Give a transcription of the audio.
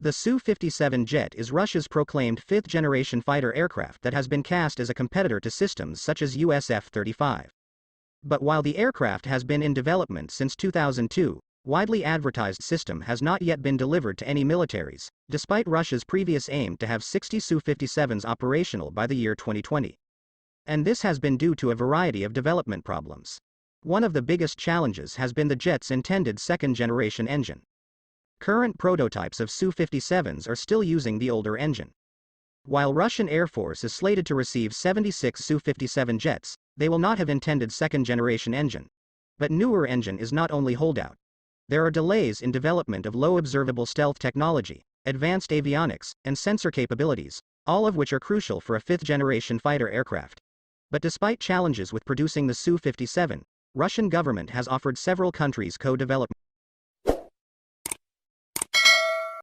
The Su-57 jet is Russia's proclaimed fifth-generation fighter aircraft that has been cast as a competitor to systems such as US F-35. But while the aircraft has been in development since 2002, widely advertised system has not yet been delivered to any militaries, despite Russia's previous aim to have 60 Su-57s operational by the year 2020. And this has been due to a variety of development problems. One of the biggest challenges has been the jet's intended second-generation engine. Current prototypes of Su-57s are still using the older engine. While Russian Air Force is slated to receive 76 Su-57 jets, they will not have intended second-generation engine. But newer engine is not only holdout. There are delays in development of low-observable stealth technology, advanced avionics, and sensor capabilities, all of which are crucial for a fifth-generation fighter aircraft. But despite challenges with producing the Su-57, Russian government has offered several countries co-development